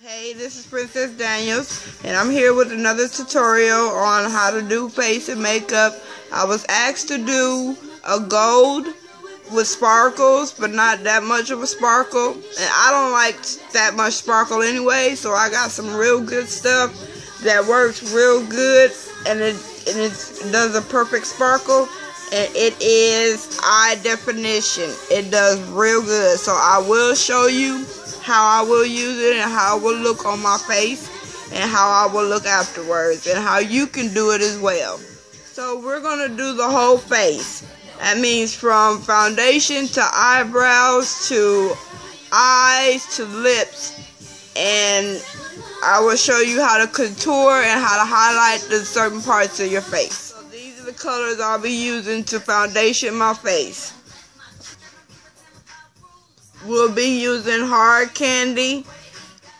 Hey, this is Princess Daniels, and I'm here with another tutorial on how to do face and makeup. I was asked to do a gold with sparkles, but not that much of a sparkle, and I don't like that much sparkle anyway, so I got some real good stuff that works real good, and it does a perfect sparkle, and it is eye definition. It does real good, so I will show you how I will use it and how it will look on my face and how I will look afterwards and how you can do it as well. So we're going to do the whole face. That means from foundation to eyebrows to eyes to lips, and I will show you how to contour and how to highlight the certain parts of your face. So these are the colors I'll be using to foundation my face. We'll be using Hard Candy,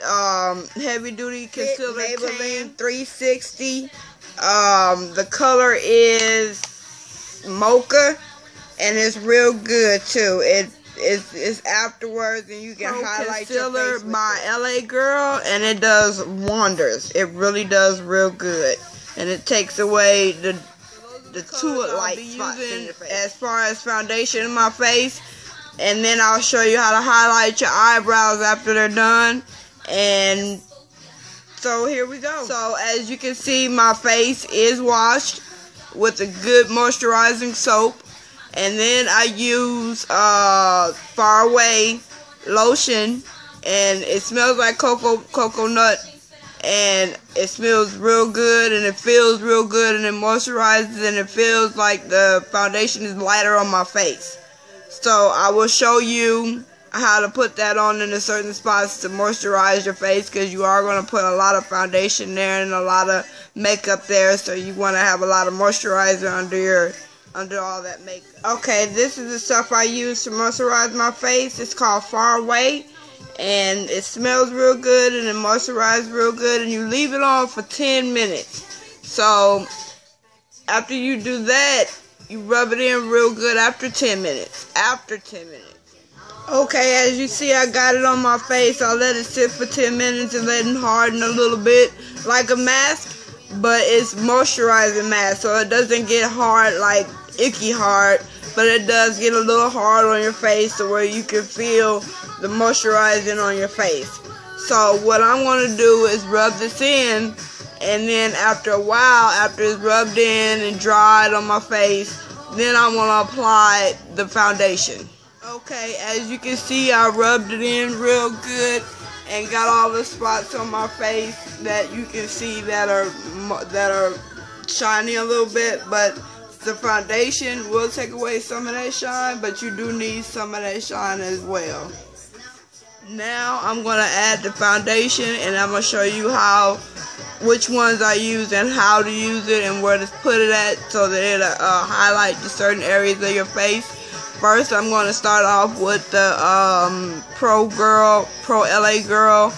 Heavy Duty Concealer, Maybelline 360. The color is Mocha, and it's real good too. It's afterwards, and you can highlight your face with by LA Girl, and it does wonders. It really does real good, and it takes away the tulip-like spots in your face. As far as foundation in my face. And then I'll show you how to highlight your eyebrows after they're done. And so here we go. So as you can see, my face is washed with a good moisturizing soap. And then I use Far Away lotion. And it smells like coconut. And it smells real good. And it feels real good. And it moisturizes. And it feels like the foundation is lighter on my face. So I will show you how to put that on in a certain spots to moisturize your face, because you are going to put a lot of foundation there and a lot of makeup there, so you want to have a lot of moisturizer under all that makeup. Okay, this is the stuff I use to moisturize my face. It's called Far Away, and it smells real good and it moisturizes real good, and you leave it on for 10 minutes. So after you do that, you rub it in real good after 10 minutes. Okay, as you see, I got it on my face. I'll let it sit for 10 minutes and let it harden a little bit like a mask. But it's moisturizing mask, so it doesn't get hard, like icky hard. But it does get a little hard on your face to where you can feel the moisturizing on your face. So what I'm going to do is rub this in. And then after a while, after it's rubbed in and dried on my face, then I want to apply the foundation. Okay, as you can see, I rubbed it in real good and got all the spots on my face that you can see that are shiny a little bit. But the foundation will take away some of that shine, but you do need some of that shine as well. Now I'm going to add the foundation, and I'm going to show you which ones I use and how to use it and where to put it at, so that it'll highlight the certain areas of your face. First, I'm going to start off with the Pro LA Girl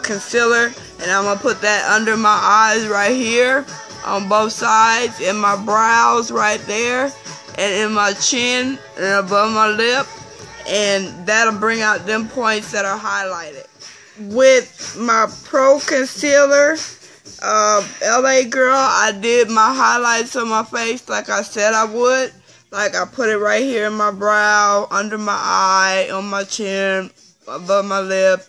concealer, and I'm going to put that under my eyes right here on both sides, in my brows right there, and in my chin and above my lip, and that'll bring out them points that are highlighted. With my Pro Concealer, LA Girl, I did my highlights on my face like I said I would. Like, I put it right here in my brow, under my eye, on my chin, above my lip,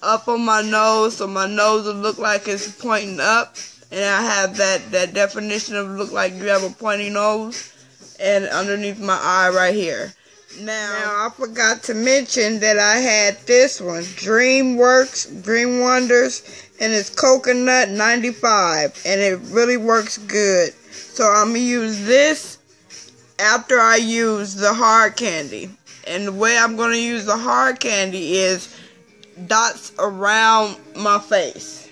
up on my nose, so my nose will look like it's pointing up. And I have that definition of look like you have a pointy nose. And underneath my eye right here. Now, I forgot to mention that I had this one, DreamWorks Dream Wonders, and it's Coconut 95, and it really works good. So I'm going to use this after I use the Hard Candy. And the way I'm going to use the Hard Candy is dots around my face.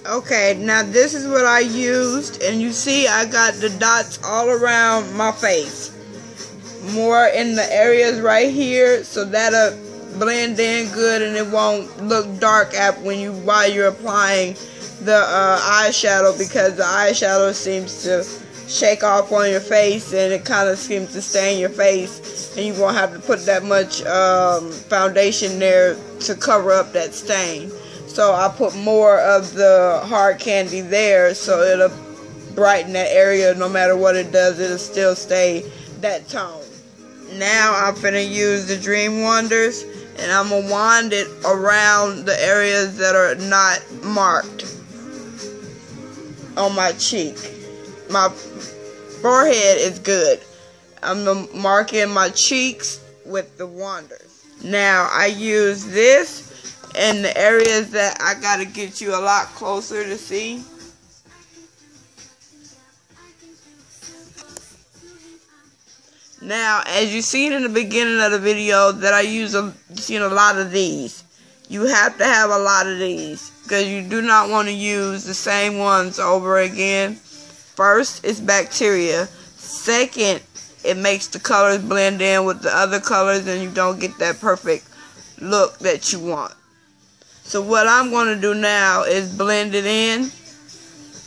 Okay, now this is what I used, and you see I got the dots all around my face. More in the areas right here, so that'll blend in good and it won't look dark while you're applying the eyeshadow, because the eyeshadow seems to shake off on your face and it kind of seems to stain your face, and you won't have to put that much foundation there to cover up that stain. So I put more of the hard candy there, so it'll brighten that area. No matter what it does, it'll still stay that tone. Now I'm finna use the Dream Wonders, and I'm gonna wand it around the areas that are not marked on my cheek. My forehead is good. I'm marking my cheeks with the Wonders. Now I use this in the areas that I gotta get you a lot closer to see. Now, as you seen in the beginning of the video, that I seen a lot of these. You have to have a lot of these, because you do not want to use the same ones over again. First, it's bacteria. Second, it makes the colors blend in with the other colors, and you don't get that perfect look that you want. So what I'm going to do now is blend it in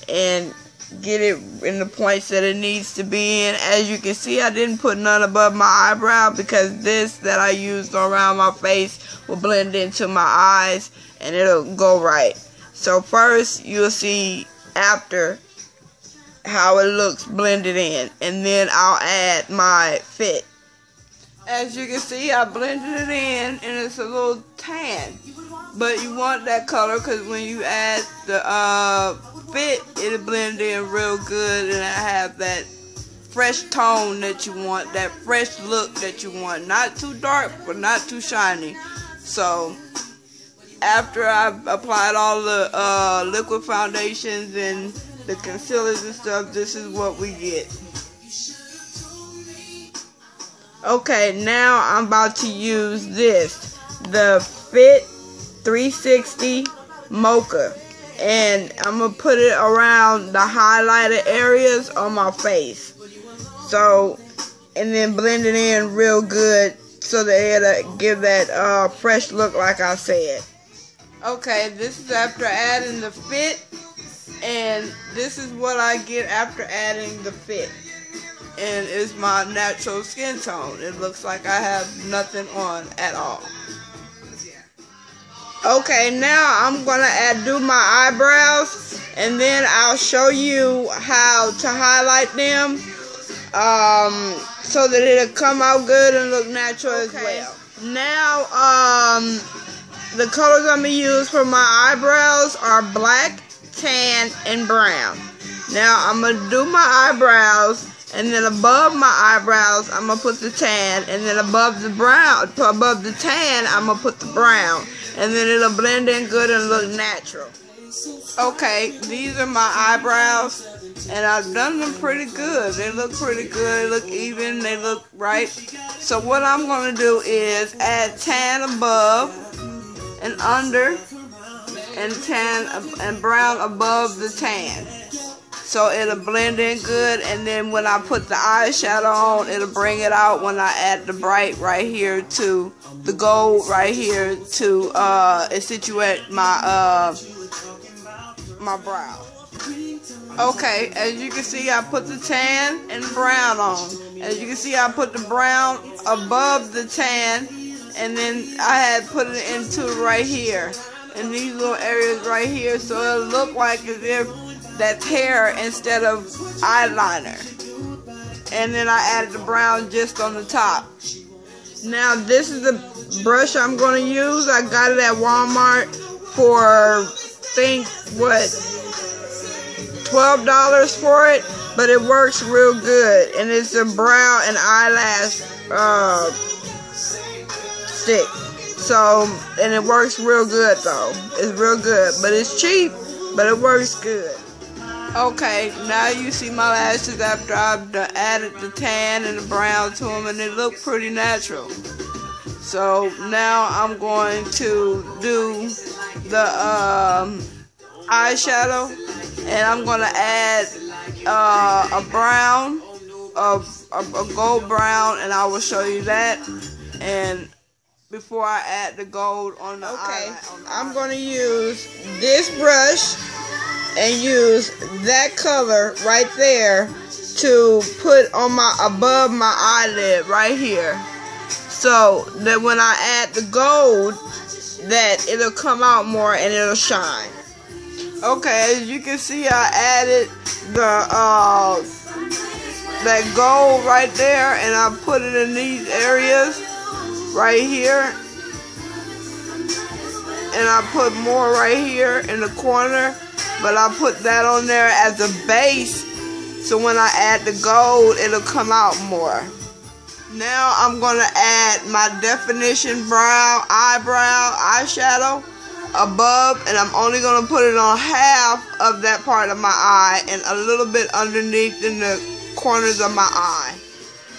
and get it in the points that it needs to be in. As you can see, I didn't put none above my eyebrow, because this that I used around my face will blend into my eyes and it'll go right. So first you'll see after how it looks blended in, and then I'll add my fit. As you can see, I blended it in and it's a little tan, but you want that color because when you add the fit, it'll blend in real good, and I have that fresh tone that you want, that fresh look that you want. Not too dark, but not too shiny. So after I've applied all the liquid foundations and the concealers and stuff, this is what we get. Okay, now I'm about to use this, the Fit 360 Mocha. And I'm going to put it around the highlighted areas on my face. So, and then blend it in real good so that it'll give that fresh look like I said. Okay, this is after adding the fit. And this is what I get after adding the fit. And it's my natural skin tone. It looks like I have nothing on at all. Okay, now I'm gonna do my eyebrows, and then I'll show you how to highlight them, so that it'll come out good and look natural as well. Now, the colors I'm gonna use for my eyebrows are black, tan, and brown. Now I'm gonna do my eyebrows, and then above my eyebrows I'm gonna put the tan, and then above the tan I'm gonna put the brown. And then it'll blend in good and look natural. Okay, these are my eyebrows, and I've done them pretty good. They look pretty good, they look even, they look right. So what I'm going to do is add tan above and under, and tan and brown above the tan. So it'll blend in good, and then when I put the eyeshadow on, it'll bring it out when I add the bright right here to the gold right here to situate my my brow. Okay, as you can see, I put the tan and brown on. As you can see, I put the brown above the tan, and then I had put it into right here in these little areas right here, so it'll look like as if that's hair instead of eyeliner. And then I added the brown just on the top. Now this is the brush I'm going to use. I got it at Walmart for, $12 for it, but it works real good, and it's a brow and eyelash stick. So, and it works real good though. It's real good, but it's cheap, but it works good. Okay, now you see my lashes after I've added the tan and the brown to them, and they look pretty natural. So now I'm going to do the eyeshadow, and I'm going to add a brown, a gold brown, and I will show you that. And before I add the gold on the eyeliner. I'm going to use this brush and use that color right there to put on above my eyelid right here, so that when I add the gold, that it'll come out more and it'll shine. Okay, as you can see, I added the that gold right there, and I put it in these areas right here, and I put more right here in the corner, but I put that on there as a base, so when I add the gold, it'll come out more. Now I'm gonna add my definition eyebrow eyeshadow above, and I'm only gonna put it on half of that part of my eye and a little bit underneath in the corners of my eye.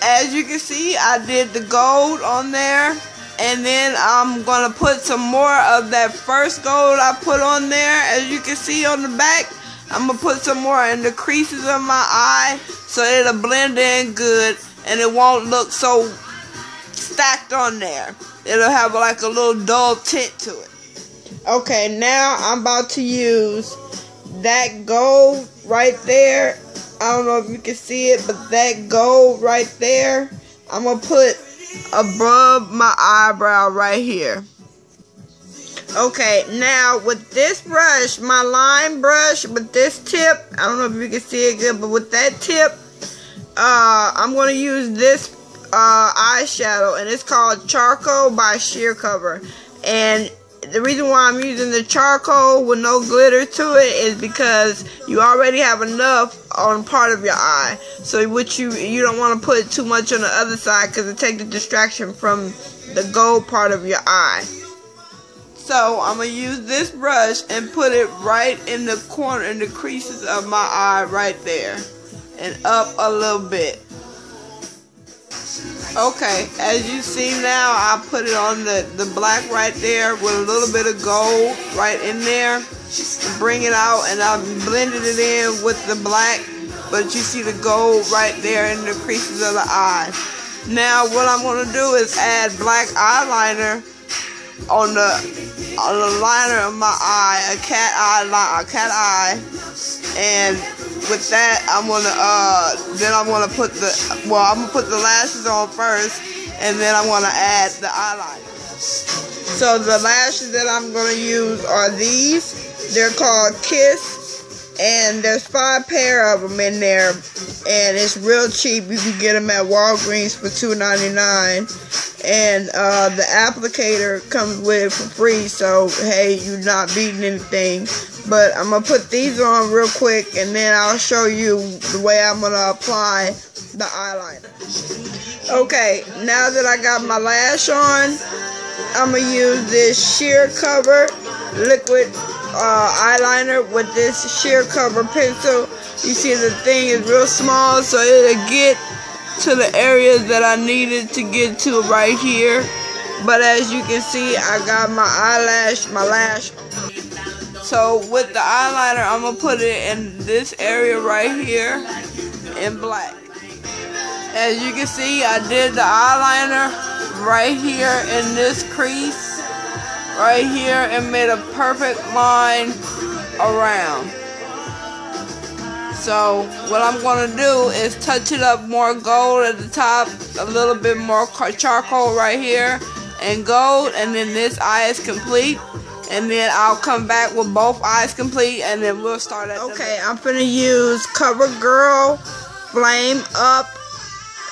As you can see, I did the gold on there, and then I'm gonna put some more of that first gold I put on there. As you can see on the back, I'm gonna put some more in the creases of my eye so it'll blend in good and it won't look so stacked on there. It'll have like a little dull tint to it. Okay, now I'm about to use that gold right there. I don't know if you can see it, but that gold right there, I'm going to put above my eyebrow right here. Okay, now with this brush, my line brush, with this tip, I don't know if you can see it good, but with that tip, I'm going to use this eyeshadow, and it's called Charcoal by Sheer Cover. And the reason why I'm using the charcoal with no glitter to it is because you already have enough on part of your eye. So you don't want to put too much on the other side because it takes the distraction from the gold part of your eye. So I'm going to use this brush and put it right in the corner, in the creases of my eye right there. And up a little bit. Okay, as you see now, I put it on the black right there with a little bit of gold right in there. Bring it out, and I blended it in with the black, but you see the gold right there in the creases of the eye. Now what I'm going to do is add black eyeliner on the liner of my eye, a cat eye, and with that, I'm gonna put the lashes on first, and then I'm gonna add the eyeliner. So the lashes that I'm gonna use are these. They're called Kiss, and there's 5 pair of them in there, and it's real cheap. You can get them at Walgreens for $2.99, and the applicator comes with it for free. So hey, you're not beating anything. But I'm going to put these on real quick, and then I'll show you the way I'm going to apply the eyeliner. Okay, now that I got my lash on, I'm going to use this Sheer Cover liquid eyeliner with this Sheer Cover pencil. You see the thing is real small, so it'll get to the areas that I needed to get to right here. But as you can see, I got my lash. So with the eyeliner, I'm going to put it in this area right here in black. As you can see, I did the eyeliner right here in this crease, right here, and made a perfect line around. So what I'm going to do is touch it up more gold at the top, a little bit more charcoal right here, and gold, and then this eye is complete. And then I'll come back with both eyes complete, and then we'll start at okay, I'm finna use CoverGirl Flame Up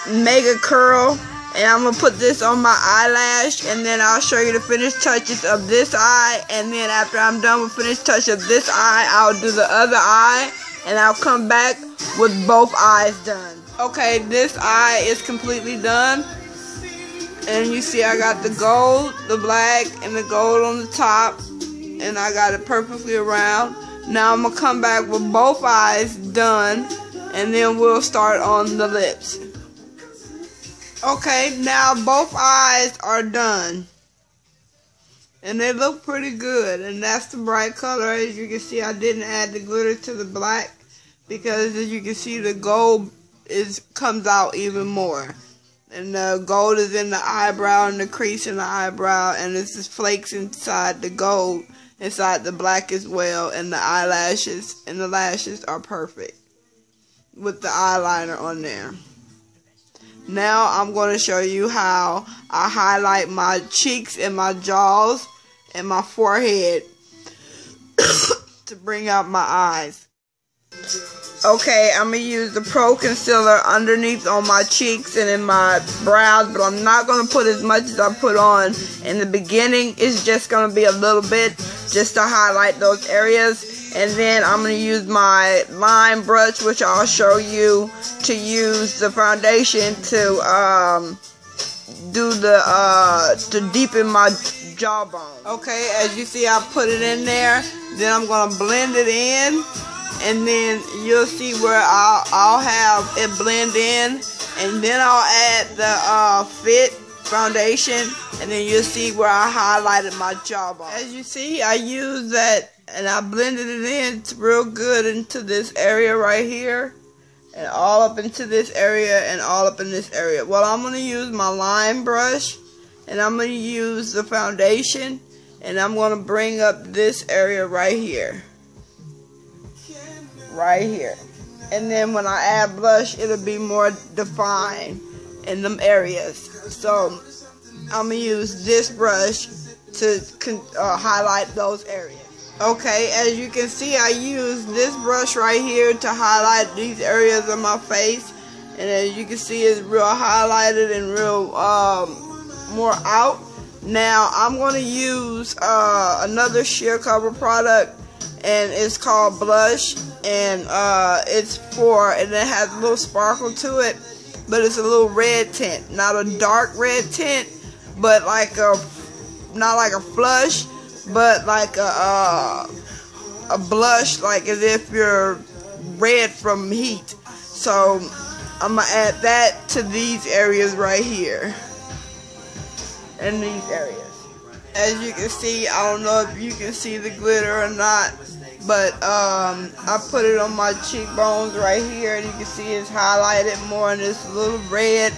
Mega Curl, and I'm gonna put this on my eyelash, and then I'll show you the finished touches of this eye, and then after I'm done with finished touch of this eye, I'll do the other eye, and I'll come back with both eyes done. Okay, this eye is completely done. And you see I got the gold, the black, and the gold on the top. And I got it perfectly around. Now I'm going to come back with both eyes done. And then we'll start on the lips. Okay, now both eyes are done. And they look pretty good. And that's the bright color. As you can see, I didn't add the glitter to the black. Because as you can see, the gold comes out even more. And the gold is in the eyebrow and the crease in the eyebrow, and this is flakes inside the gold, inside the black as well, and the eyelashes and the lashes are perfect with the eyeliner on there. Now I'm going to show you how I highlight my cheeks and my jaws and my forehead to bring out my eyes. Okay, I'm going to use the Pro Concealer underneath on my cheeks and in my brows, but I'm not going to put as much as I put on in the beginning. It's just going to be a little bit just to highlight those areas. And then I'm going to use my line brush, which I'll show you, to use the foundation to to deepen my jawbone. Okay, as you see, I put it in there. Then I'm going to blend it in. And then you'll see where I'll have it blend in, and then I'll add the Fit foundation, and then you'll see where I highlighted my jawbone. As you see, I used that and I blended it in real good into this area right here, and all up into this area, and all up in this area. Well, I'm going to use my line brush, and I'm going to use the foundation, and I'm going to bring up this area right here. Right here, and then when I add blush, it'll be more defined in them areas. So I'm gonna use this brush to highlight those areas. Okay, as you can see, I use this brush right here to highlight these areas of my face, and as you can see, it's real highlighted and real more out. Now I'm gonna use another sheer cover product, and it's called Blush, and and it has a little sparkle to it, but it's a little red tint, not a dark red tint, but like not like a flush, but like a blush, like as if you're red from heat. So I'm gonna add that to these areas right here, and these areas. As you can see, I don't know if you can see the glitter or not, but I put it on my cheekbones right here, and you can see it's highlighted more in this little red,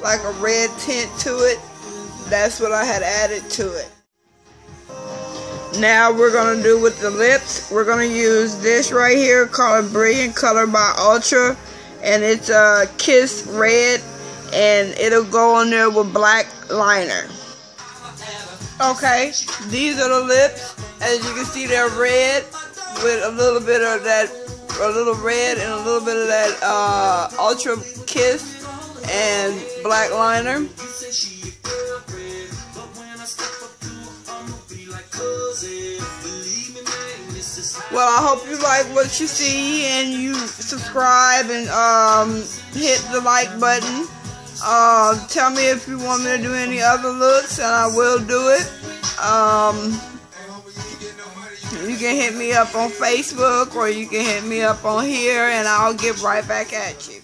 like a red tint to it. That's what I had added to it. Now we're going to do with the lips. We're going to use this right here called Brilliant Color by Ultra, and it's a Kiss Red, and it'll go on there with black liner. Okay, these are the lips. As you can see, they're red with a little bit of that, a little red and a little bit of that Ultra Kiss and black liner. Well, I hope you like what you see, and you subscribe and hit the like button. Tell me if you want me to do any other looks, and I will do it. You can hit me up on Facebook, or you can hit me up on here, and I'll get right back at you.